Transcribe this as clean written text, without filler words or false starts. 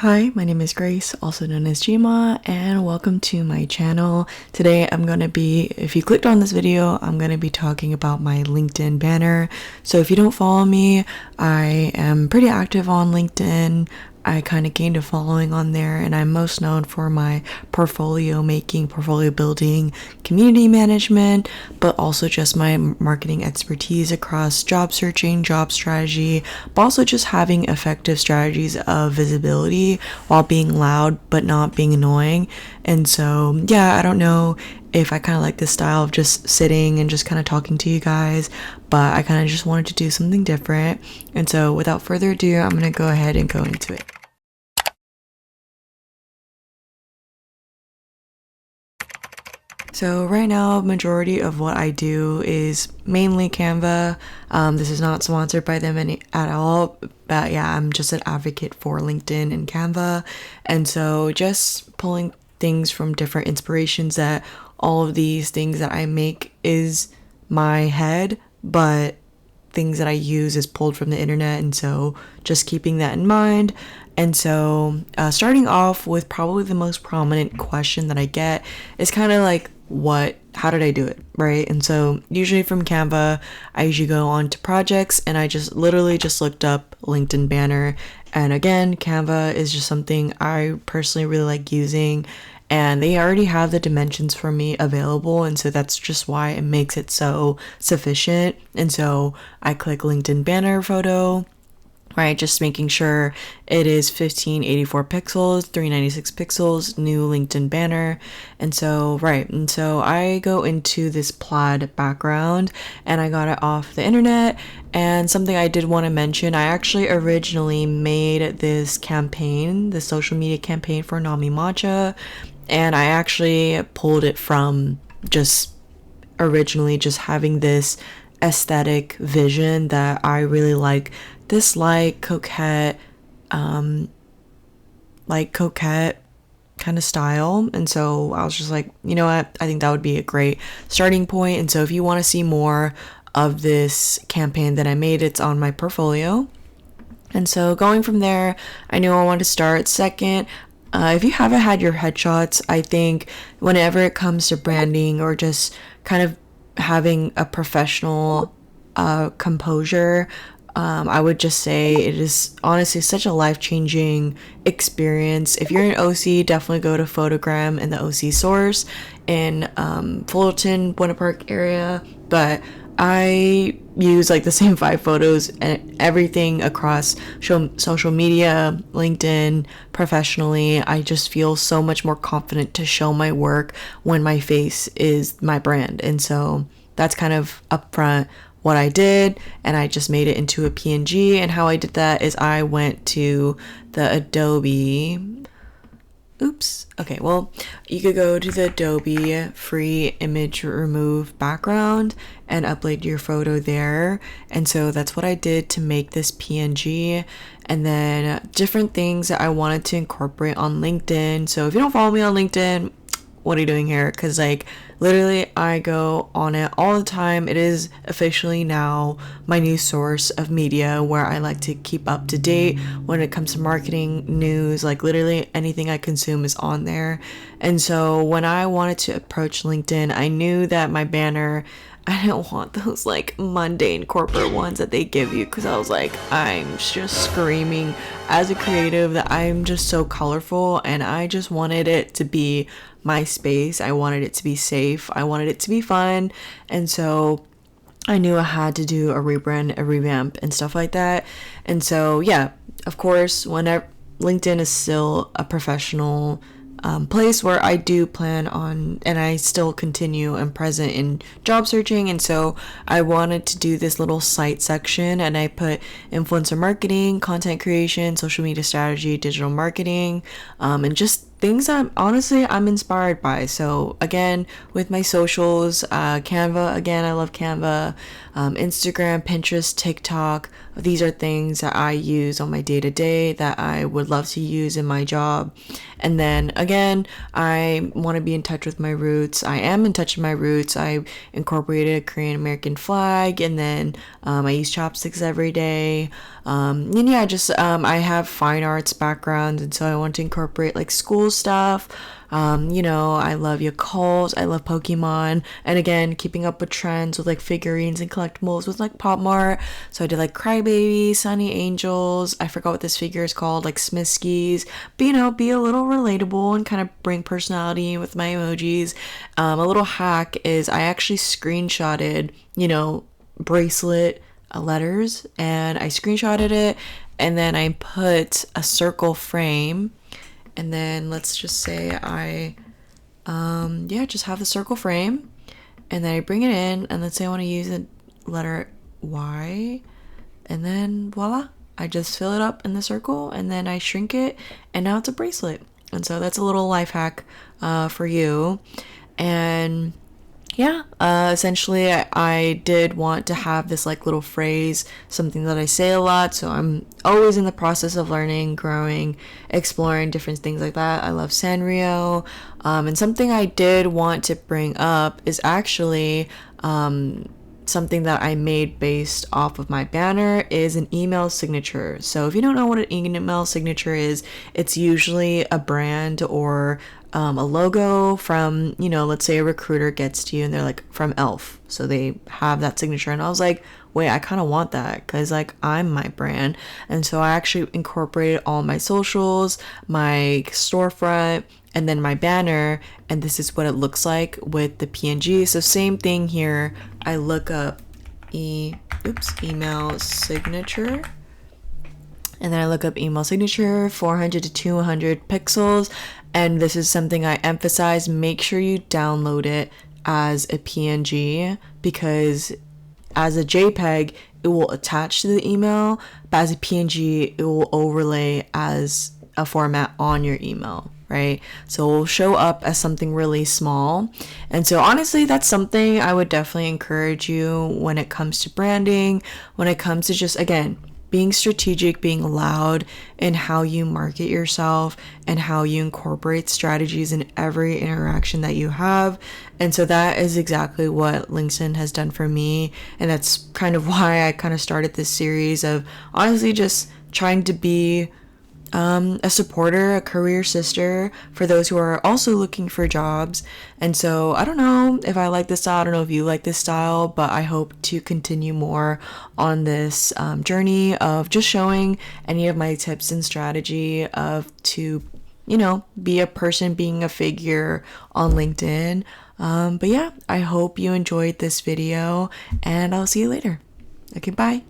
Hi, my name is Grace, also known as jeemaahn, and welcome to my channel. Today if you clicked on this video, I'm going to be talking about my LinkedIn banner. So if you don't follow me, I am pretty active on LinkedIn. I kind of gained a following on there, and I'm most known for my portfolio making, portfolio building, community management, but also just my marketing expertise across job searching, job strategy, but also just having effective strategies of visibility while being loud but not being annoying. And so, yeah, I don't know if I kind of like this style of just sitting and just kind of talking to you guys, but I kind of just wanted to do something different. And so, without further ado, I'm going to go ahead and go into it. So right now, majority of what I do is mainly Canva. This is not sponsored by them at all, but yeah, I'm just an advocate for LinkedIn and Canva. And so just pulling things from different inspirations, that all of these things that I make is my head, but things that I use is pulled from the internet. And so just keeping that in mind. And so starting off with probably the most prominent question that I get is kind of like, how did I do it, right? And so usually from Canva, I usually go on to projects, and I just literally just looked up LinkedIn banner. And again, Canva is just something I personally really like using, and they already have the dimensions for me available, and so that's just why it makes it so sufficient. And so I click LinkedIn banner photo, right? Just making sure it is 1584 pixels, 396 pixels, new LinkedIn banner. And so, right. And so I go into this plaid background, and I got it off the internet. And something I did want to mention, I actually originally made this campaign, the social media campaign for Nami Matcha. And I actually pulled it from just originally just having this aesthetic vision that I really like, this coquette kind of style. And so I was just like, you know what, I think that would be a great starting point. And so if you want to see more of this campaign that I made, it's on my portfolio. And so going from there, I knew I wanted to start. Second, if you haven't had your headshots, I think whenever it comes to branding or just kind of having a professional composure, I would just say it is honestly such a life-changing experience. If you're an OC, definitely go to Photogram and the OC source in Fullerton, Buena Park area. But I use like the same 5 photos and everything across social media, LinkedIn, professionally. I just feel so much more confident to show my work when my face is my brand. And so that's kind of upfront what I did, and I just made it into a PNG. And how I did that is I went to the Adobe. Okay, well, you could go to the Adobe free image remove background and upload your photo there. And so that's what I did to make this PNG. And then different things that I wanted to incorporate on LinkedIn. So if you don't follow me on LinkedIn, what are you doing here? Because like literally I go on it all the time. It is officially now my new source of media where I like to keep up to date when it comes to marketing news. Like literally anything I consume is on there. And so when I wanted to approach LinkedIn, I knew that my banner, I didn't want those like mundane corporate ones that they give you, because I was like, I'm just screaming as a creative that I'm just so colorful, and I just wanted it to be my space. I wanted it to be safe. I wanted it to be fun. And so I knew I had to do a rebrand, a revamp, and stuff like that. And so, yeah, of course, whenever LinkedIn is still a professional place where I do plan on, and I still continue and present in job searching. And so I wanted to do this little site section, and I put influencer marketing, content creation, social media strategy, digital marketing, and just things that honestly I'm inspired by. So again, with my socials, Canva, again, I love Canva, Instagram, Pinterest, TikTok. These are things that I use on my day to day that I would love to use in my job. And then again, I want to be in touch with my roots. I am in touch with my roots. I incorporated a Korean American flag, and then I use chopsticks every day. And yeah, just I have fine arts background, and so I want to incorporate like school stuff. I love Yakult, I love Pokemon, and again, keeping up with trends with like figurines and collectibles with like Pop Mart. So I did like Crybaby, Sunny Angels. I forgot what this figure is called, like Smiskies. But be a little relatable and kind of bring personality with my emojis. A little hack is I actually screenshotted, bracelet letters, and I screenshotted it, and then I put a circle frame, and then let's just say I just have the circle frame, and then I bring it in, and let's say I want to use the letter Y, and then voila, I just fill it up in the circle, and then I shrink it, and now it's a bracelet. And so that's a little life hack for you. And yeah, essentially I did want to have this like little phrase, something that I say a lot. So I'm always in the process of learning, growing, exploring different things like that. I love Sanrio. And something I did want to bring up is actually something that I made based off of my banner is an email signature. So if you don't know what an email signature is, it's usually a brand or a logo from, let's say a recruiter gets to you and they're like from Elf. So they have that signature. And I was like, wait, I kind of want that because like I'm my brand. And so I actually incorporated all my socials, my storefront, and then my banner, and this is what it looks like with the PNG. So same thing here. I look up email signature, and then I look up email signature, 400 to 200 pixels, and this is something I emphasize. Make sure you download it as a PNG, because as a JPEG, it will attach to the email, but as a PNG, it will overlay as a format on your email, right? So it will show up as something really small. And so honestly, that's something I would definitely encourage you when it comes to branding, when it comes to just, again, being strategic, being loud in how you market yourself and how you incorporate strategies in every interaction that you have. And so that is exactly what LinkedIn has done for me. And that's kind of why I kind of started this series of honestly just trying to be a supporter, a career sister for those who are also looking for jobs. And so I don't know if I like this style, I don't know if you like this style, but I hope to continue more on this journey of just showing any of my tips and strategy of to, be a person, being a figure on LinkedIn. But yeah, I hope you enjoyed this video, and I'll see you later. Okay, bye.